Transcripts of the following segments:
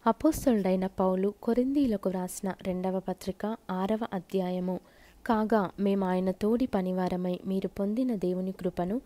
అపోస్తలుడైన పౌలు కొరింథీయులకు వ్రాసిన 2వ పత్రిక 6వ అధ్యాయము. కాగా మేము ఆయన తోడి పనివారమై మీరు పొందిన దేవుని కృపను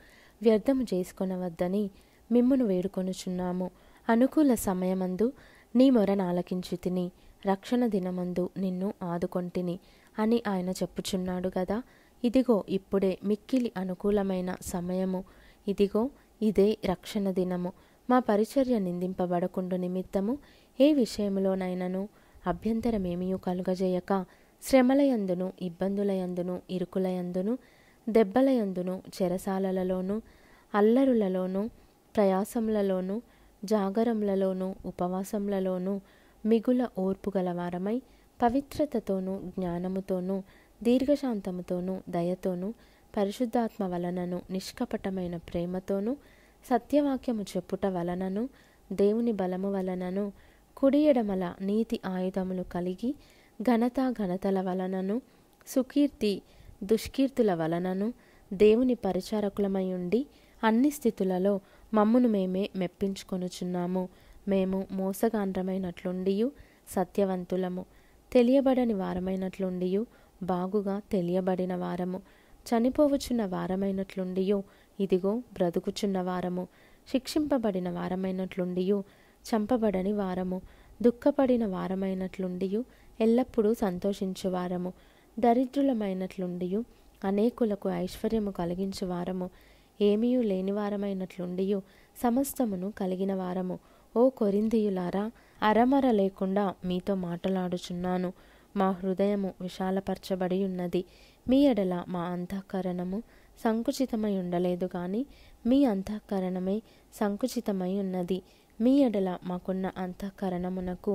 వ్యర్థము చేసుకొనవద్దని మిమ్మును వేడుకొనుచున్నాము. అనుకూల సమయమందు నీ మొరను ఆలకించితిని, రక్షణ దినమందు నిన్ను ఆదుకొంటిని అని ఆయన చెప్పుచున్నాడు గదా. ఇదిగో ఇప్పుడే మిక్కిలి అనుకూలమైన సమయము, ఇదిగో ఇదే రక్షణ దినము. మా పరిచర్య నిందింపబడకుండు నిమిత్తము ఏ విషయములోనైనను అభ్యంతరమేమియూ కలుగజేయక శ్రమలయందును, ఇబ్బందులయందును, ఇరుకులయందును, దెబ్బలయందును, చెరసాలలలోను, అల్లరులలోను, ప్రయాసములలోను, జాగరములలోను, ఉపవాసములలోను మిగుల ఓర్పు గలవారమై పవిత్రతతోనూ జ్ఞానముతోనూ దీర్ఘశాంతముతోనూ దయతోనూ పరిశుద్ధాత్మ వలనను నిష్కపటమైన ప్రేమతోనూ సత్యవాక్యము చెప్పుట వలనను దేవుని బలము వలనను కుడి ఎడమల నీతి ఆయుధములు కలిగి ఘనతల వలనను సుకీర్తి దుష్కీర్తుల వలనను దేవుని పరిచారకులమై ఉండి అన్ని స్థితులలో మమ్మును మేమే మెప్పించుకొనుచున్నాము. మేము మోసగాండ్రమైనట్లుండియు సత్యవంతులము, తెలియబడని వారమైనట్లుండియు బాగుగా తెలియబడిన వారము, చనిపోవచున్న వారమైనట్లుండియు ఇదిగో బ్రతుకుచున్న వారము, శిక్షింపబడిన వారమైనట్లుండియు చంపబడని వారము, దుఃఖపడిన వారమైనట్లుండియు ఎల్లప్పుడూ సంతోషించు వారము, దరిద్రులమైనట్లుండియు అనేకులకు ఐశ్వర్యము కలిగించు వారము, ఏమీయూ లేని వారమైనట్లుండియు సమస్తమును కలిగిన వారము. ఓ కొరింథీయులారా, అరమర లేకుండా మీతో మాటలాడుచున్నాను. మా హృదయము విశాలపరచబడి ఉన్నది. మీ ఎడల మా అంతఃకరణము సంకుచితమై ఉండలేదు గాని మీ అంతఃకరణమే సంకుచితమై ఉన్నది. మీ ఎడల మాకున్న అంతఃకరణమునకు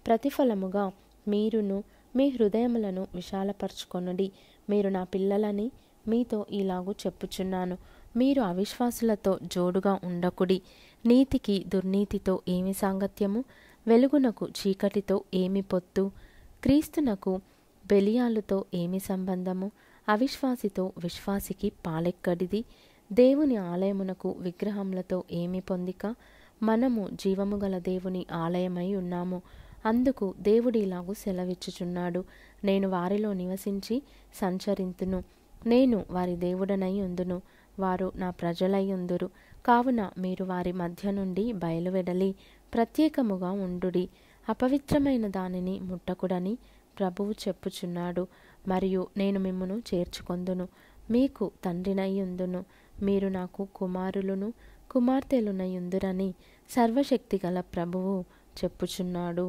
ప్రతిఫలముగా మీరును మీ హృదయములను విశాలపరచుకొనుడి. మీరు నా పిల్లలని మీతో ఇలాగూ చెప్పుచున్నాను. మీరు అవిశ్వాసులతో జోడుగా ఉండకుడి. నీతికి దుర్నీతితో ఏమి సాంగత్యము? వెలుగునకు చీకటితో ఏమి పొత్తు? క్రీస్తునకు బెలియాలుతో ఏమి సంబంధము? అవిశ్వాసితో విశ్వాసికి పాలెక్కడిది? దేవుని ఆలయమునకు విగ్రహములతో ఏమి పొందిక? మనము జీవము గల దేవుని ఆలయమై ఉన్నాము. అందుకు దేవుడు ఇలాగూ సెలవిచ్చుచున్నాడు, నేను వారిలో నివసించి సంచరింతును, నేను వారి దేవుడనై ఉందును, వారు నా ప్రజలై ఉందురు. కావున మీరు వారి మధ్య నుండి బయలువెడలి ప్రత్యేకముగా ఉండుడి. అపవిత్రమైన దానిని ముట్టకుడని ప్రభువు చెప్పుచున్నాడు. మరియు నేను మిమ్మును చేర్చుకొందును, మీకు తండ్రినై ఉందును, మీరు నాకు కుమారులును కుమార్తెలునై ఉందురని సర్వశక్తిగల ప్రభువు చెప్పుచున్నాడు.